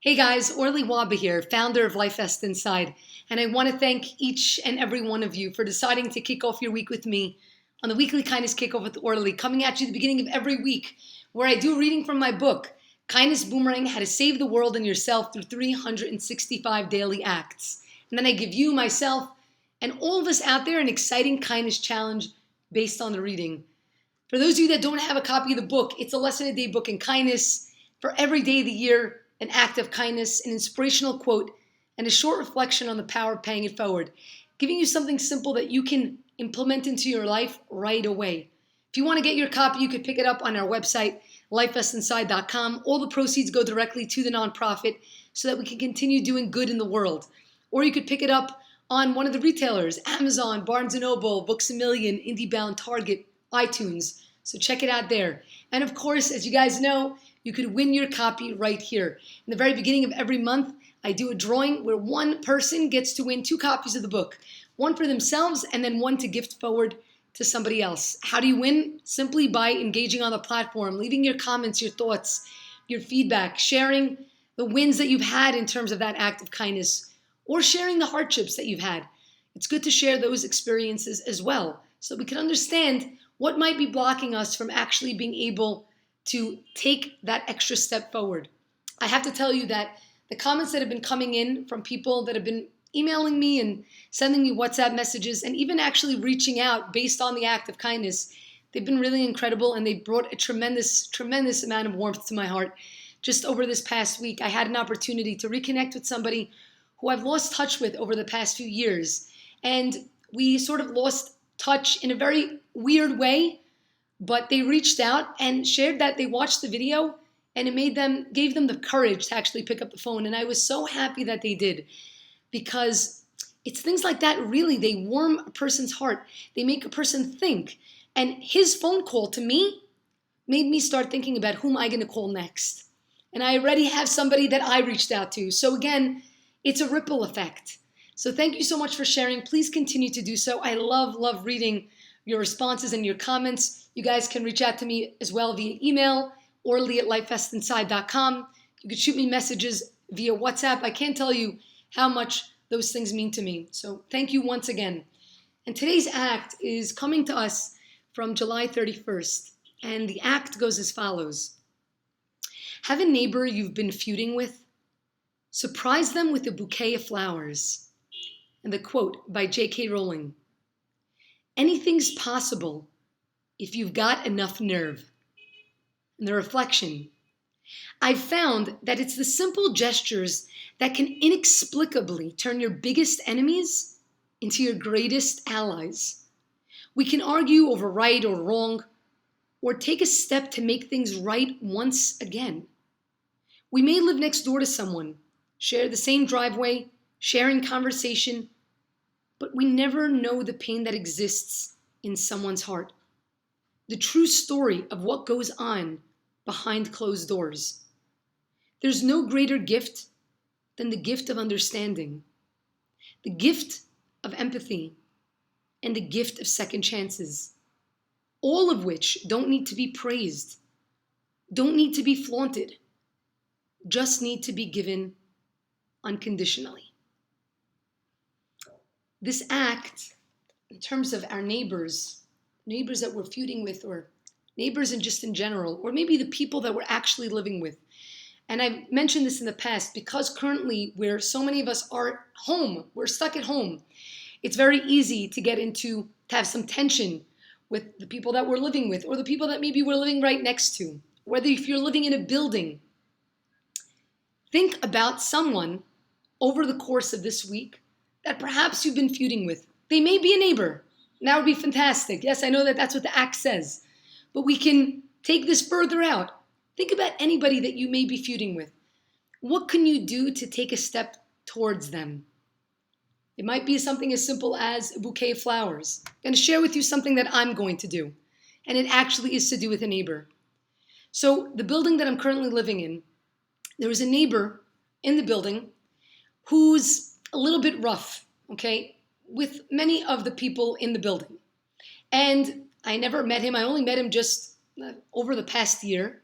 Hey guys, Orly here, founder of LifeVestInside, and I want to thank each and every one of you for deciding to kick off your week with me on the weekly Kindness Kickoff with Orly, coming at you at the beginning of every week, where I do a reading from my book, Kindness Boomerang, How to Save the World and Yourself Through 365 Daily Acts. And then I give you, myself, and all of us out there an exciting kindness challenge based on the reading. For those of you that don't have a copy of the book, it's a lesson a day book in kindness for every day of the year, an act of kindness, an inspirational quote, and a short reflection on the power of paying it forward, giving you something simple that you can implement into your life right away. If you want to get your copy, you could pick it up on our website, LifeVestInside.com. All the proceeds go directly to the nonprofit so that we can continue doing good in the world. Or you could pick it up on one of the retailers, Amazon, Barnes & Noble, Books A Million, IndieBound, Target, iTunes. So check it out there. And of course, as you guys know, you could win your copy right here. In the very beginning of every month, I do a drawing where one person gets to win 2 copies of the book, one for themselves and then one to gift forward to somebody else. How do you win? Simply by engaging on the platform, leaving your comments, your thoughts, your feedback, sharing the wins that you've had in terms of that act of kindness, or sharing the hardships that you've had. It's good to share those experiences as well so we can understand what might be blocking us from actually being able to take that extra step forward. I have to tell you that the comments that have been coming in from people that have been emailing me and sending me WhatsApp messages and even actually reaching out based on the act of kindness, they've been really incredible, and they brought a tremendous, tremendous amount of warmth to my heart. Just over this past week, I had an opportunity to reconnect with somebody who I've lost touch with over the past few years. And we sort of lost touch in a very weird way, but they reached out and shared that they watched the video and it gave them the courage to actually pick up the phone. And I was so happy that they did, because it's things like that, really, they warm a person's heart. They make a person think. And his phone call to me made me start thinking about who am I going to call next. And I already have somebody that I reached out to. So again, it's a ripple effect. So thank you so much for sharing. Please continue to do so. I love reading your responses and your comments. You guys can reach out to me as well via email, orly@lifevestinside.com. You can shoot me messages via WhatsApp. I can't tell you how much those things mean to me. So thank you once again. And today's act is coming to us from July 31st. And the act goes as follows. Have a neighbor you've been feuding with. Surprise them with a bouquet of flowers. And the quote by J.K. Rowling. Anything's possible if you've got enough nerve. And the reflection. I've found that it's the simple gestures that can inexplicably turn your biggest enemies into your greatest allies. We can argue over right or wrong, or take a step to make things right once again. We may live next door to someone, share the same driveway, sharing conversation, but we never know the pain that exists in someone's heart. The true story of what goes on behind closed doors. There's no greater gift than the gift of understanding, the gift of empathy, and the gift of second chances, all of which don't need to be praised, don't need to be flaunted, just need to be given unconditionally. This act, in terms of our neighbors that we're feuding with, or neighbors and just in general, or maybe the people that we're actually living with. And I've mentioned this in the past, because currently where so many of us are home, we're stuck at home, it's very easy to have some tension with the people that we're living with, or the people that maybe we're living right next to, whether if you're living in a building. Think about someone over the course of this week that perhaps you've been feuding with. They may be a neighbor. And that would be fantastic. Yes, I know that that's what the act says. But we can take this further out. Think about anybody that you may be feuding with. What can you do to take a step towards them? It might be something as simple as a bouquet of flowers. I'm going to share with you something that I'm going to do. And it actually is to do with a neighbor. So the building that I'm currently living in, there was a neighbor in the building who's a little bit rough, okay, with many of the people in the building. And I never met him. I only met him just over the past year.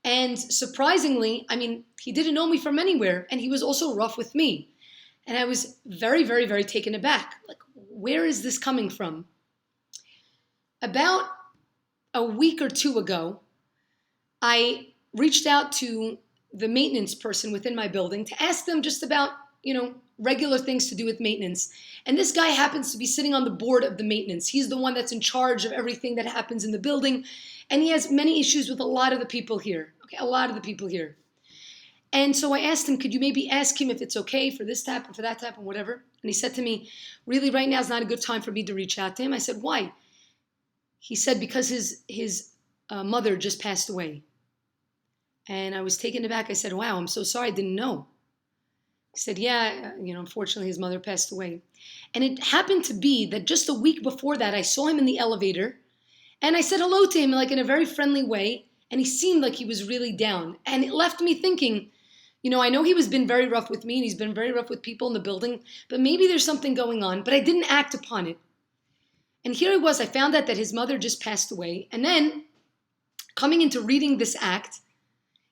And surprisingly, I mean, he didn't know me from anywhere, and he was also rough with me. And I was very, very, very taken aback. Like, where is this coming from? About a week or two ago, I reached out to the maintenance person within my building to ask them just about, regular things to do with maintenance. And this guy happens to be sitting on the board of the maintenance. He's the one that's in charge of everything that happens in the building. And he has many issues with a lot of the people here. Okay, a lot of the people here. And so I asked him, could you maybe ask him if it's okay for this to happen, for that to happen, whatever? And he said to me, really, right now is not a good time for me to reach out to him. I said, why? He said, because his mother just passed away. And I was taken aback. I said, wow, I'm so sorry, I didn't know. He said, yeah, unfortunately his mother passed away. And it happened to be that just a week before that, I saw him in the elevator and I said hello to him like in a very friendly way. And he seemed like he was really down. And it left me thinking, I know he was been very rough with me and he's been very rough with people in the building, but maybe there's something going on, but I didn't act upon it. And here I was, I found out that his mother just passed away. And then coming into reading this act,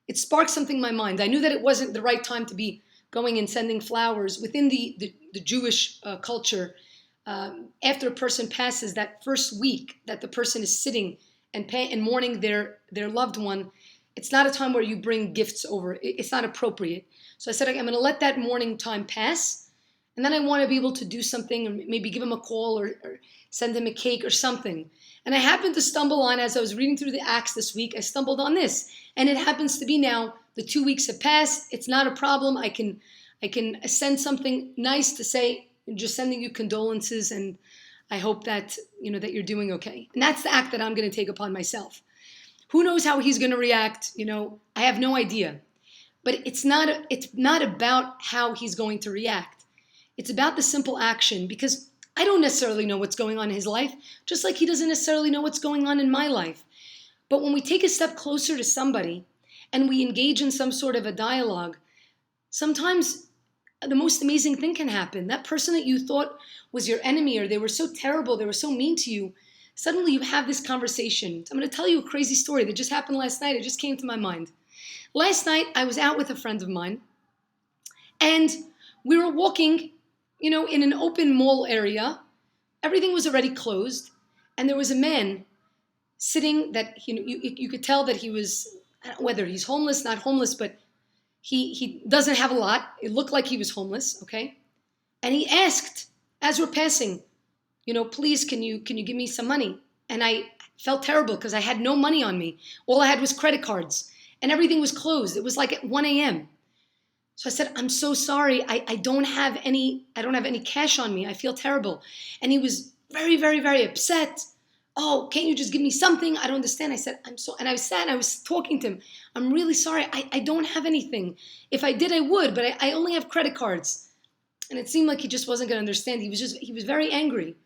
it sparked something in my mind. I knew that it wasn't the right time to be going and sending flowers within the Jewish culture. After a person passes, that first week that the person is sitting and mourning their loved one, it's not a time where you bring gifts over. It's not appropriate. So I said, I'm going to let that mourning time pass. And then I want to be able to do something and maybe give him a call or send him a cake or something. And I happened to stumble on, as I was reading through the Acts this week, I stumbled on this. And it happens to be now, the 2 weeks have passed. It's not a problem. I can send something nice to say, just sending you condolences. And I hope that, that you're doing okay. And that's the act that I'm going to take upon myself. Who knows how he's going to react? I have no idea. But it's not about how he's going to react. It's about the simple action, because I don't necessarily know what's going on in his life, just like he doesn't necessarily know what's going on in my life. But when we take a step closer to somebody and we engage in some sort of a dialogue, sometimes the most amazing thing can happen. That person that you thought was your enemy, or they were so terrible, they were so mean to you, suddenly you have this conversation. I'm going to tell you a crazy story that just happened last night. It just came to my mind. Last night, I was out with a friend of mine, and we were walking, in an open mall area. Everything was already closed, and there was a man sitting that, you could tell that he was, I don't know whether he's homeless, not homeless, but he doesn't have a lot. It looked like he was homeless, okay? And he asked, as we're passing, please, can you give me some money? And I felt terrible because I had no money on me. All I had was credit cards, and everything was closed. It was like at 1 a.m. So I said, I'm so sorry. I don't have any cash on me. I feel terrible. And he was very, very, very upset. Oh, can't you just give me something? I don't understand. I said, and I was talking to him. I'm really sorry. I don't have anything. If I did, I would, but I only have credit cards. And it seemed like he just wasn't going to understand. He was very angry.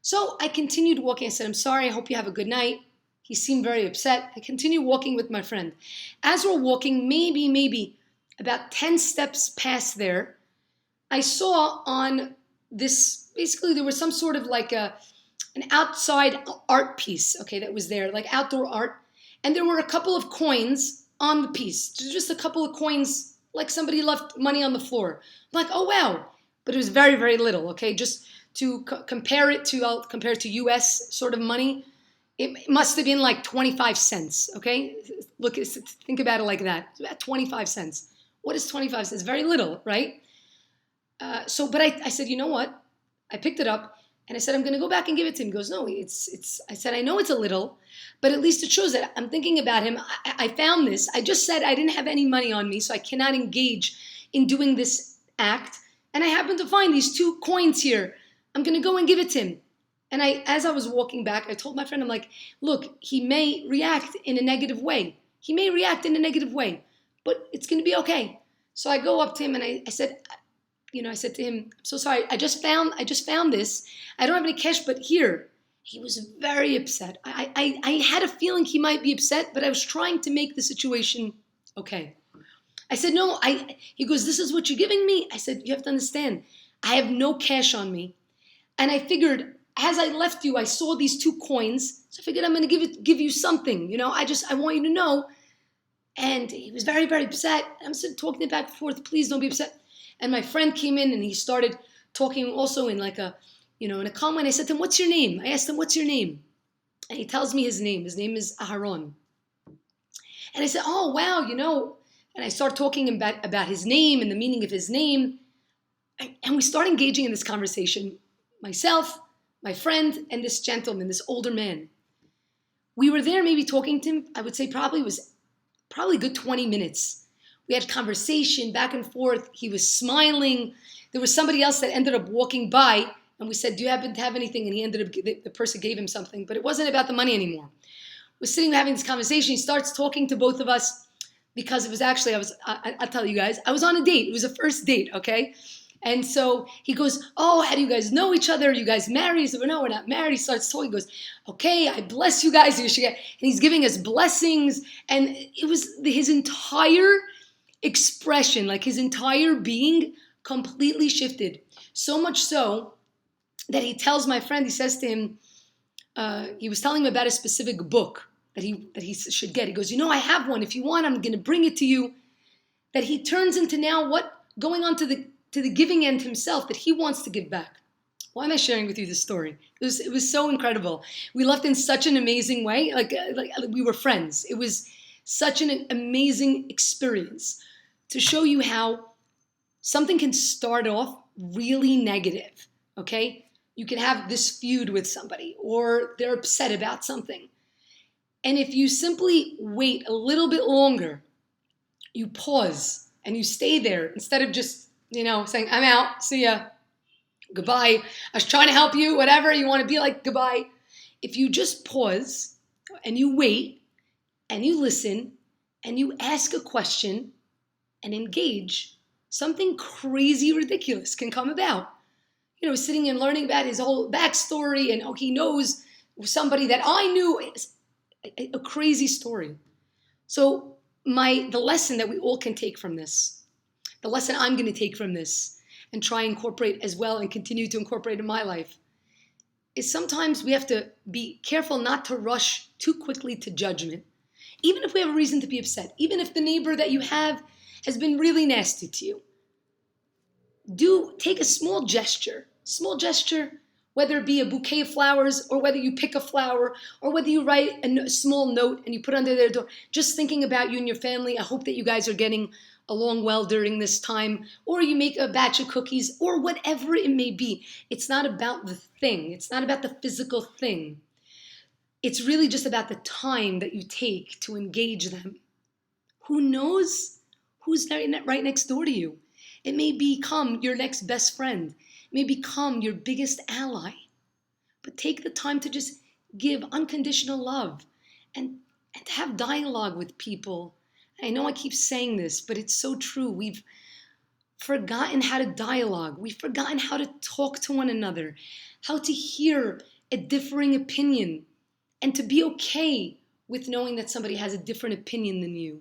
So I continued walking. I said, I'm sorry. I hope you have a good night. He seemed very upset. I continued walking with my friend. As we're walking, maybe about 10 steps past there, I saw on this, basically there was some sort of like an outside art piece, okay, that was there, like outdoor art. And there were a couple of coins on the piece, just a couple of coins, like somebody left money on the floor. I'm like, oh, wow. But it was very, very little, okay? Just to compare it to, I'll compare it to US sort of money. It must have been like 25 cents, okay? Look, think about it like that. It's about 25 cents. What is 25 cents? Very little, right? But I said, you know what? I picked it up and I said, I'm going to go back and give it to him. He goes, no, I said, I know it's a little, but at least it shows that I'm thinking about him. I found this. I just said I didn't have any money on me, so I cannot engage in doing this act. And I happened to find these 2 coins here. I'm going to go and give it to him. And as I was walking back, I told my friend, I'm like, look, he may react in a negative way. But it's going to be okay. So I go up to him and I said to him, I'm so sorry. I just found this. I don't have any cash, but here. He was very upset. I had a feeling he might be upset, but I was trying to make the situation okay. I said, no, he goes, this is what you're giving me? I said, you have to understand, I have no cash on me. And I figured, as I left you, I saw these 2 coins. So I figured I'm going to give you something. I want you to know And he was very, very upset. I'm sort of talking it back and forth, please don't be upset. And my friend came in and he started talking also in like a, in a calm way. And I said to him, what's your name? I asked him, what's your name? And he tells me his name. His name is Aharon. And I said, oh, wow, and I start talking about his name and the meaning of his name. And we start engaging in this conversation, myself, my friend, and this gentleman, this older man. We were there maybe talking to him, I would say probably a good 20 minutes. We had conversation back and forth. He was smiling. There was somebody else that ended up walking by, and we said, do you happen to have anything? And he ended up, the person gave him something, but it wasn't about the money anymore. We're sitting having this conversation. He starts talking to both of us because it was actually, I'll tell you guys, I was on a date. It was a first date, okay? And so he goes, oh, how do you guys know each other? Are you guys married? He said, well, no, we're not married. He starts talking. He goes, okay, I bless you guys. And he's giving us blessings. And it was his entire expression, like his entire being completely shifted. So much so that he tells my friend, he says to him, he was telling him about a specific book that he should get. He goes, I have one. If you want, I'm going to bring it to you. That he turns into now going on to the giving end himself, that he wants to give back. Why am I sharing with you this story? It was so incredible. We left in such an amazing way, like we were friends. It was such an amazing experience to show you how something can start off really negative, okay? You can have this feud with somebody or they're upset about something. And if you simply wait a little bit longer, you pause and you stay there instead of just, saying, I'm out, see ya, goodbye. I was trying to help you, whatever you want to be like, goodbye. If you just pause and you wait and you listen and you ask a question and engage, something crazy ridiculous can come about. Sitting and learning about his whole backstory and he knows somebody that I knew. It's a crazy story. So the lesson that we all can take from this, the lesson I'm going to take from this and try and incorporate as well and continue to incorporate in my life is sometimes we have to be careful not to rush too quickly to judgment. Even if we have a reason to be upset, even if the neighbor that you have has been really nasty to you, take a small gesture, whether it be a bouquet of flowers or whether you pick a flower or whether you write a small note and you put under their door, just thinking about you and your family. I hope that you guys are getting along well during this time, or you make a batch of cookies or whatever it may be. It's not about the thing. It's not about the physical thing. It's really just about the time that you take to engage them. Who knows who's right next door to you? It may become your next best friend. It may become your biggest ally. But take the time to just give unconditional love and to have dialogue with people. I know I keep saying this, but it's so true. We've forgotten how to dialogue. We've forgotten how to talk to one another, how to hear a differing opinion, and to be okay with knowing that somebody has a different opinion than you.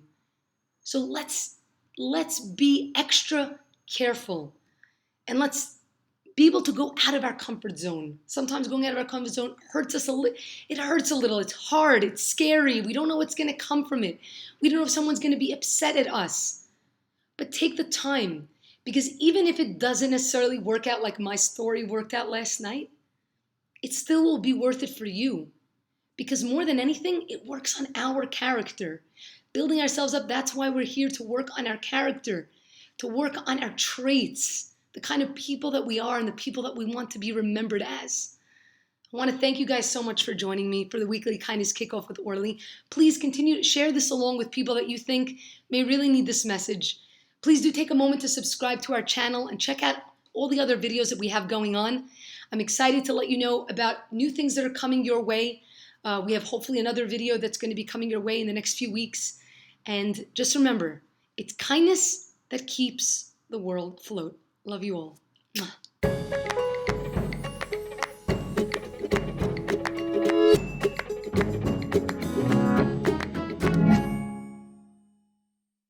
So let's be extra careful, and let's be able to go out of our comfort zone. Sometimes going out of our comfort zone hurts us a little. It hurts a little. It's hard. It's scary. We don't know what's going to come from it. We don't know if someone's going to be upset at us. But take the time, because even if it doesn't necessarily work out like my story worked out last night, it still will be worth it for you. Because more than anything, it works on our character. Building ourselves up, that's why we're here, to work on our character, to work on our traits, the kind of people that we are and the people that we want to be remembered as. I want to thank you guys so much for joining me for the weekly Kindness Kickoff with Orly. Please continue to share this along with people that you think may really need this message. Please do take a moment to subscribe to our channel and check out all the other videos that we have going on. I'm excited to let you know about new things that are coming your way. We have hopefully another video that's going to be coming your way in the next few weeks. And just remember, it's kindness that keeps the world afloat. Love you all. Mwah.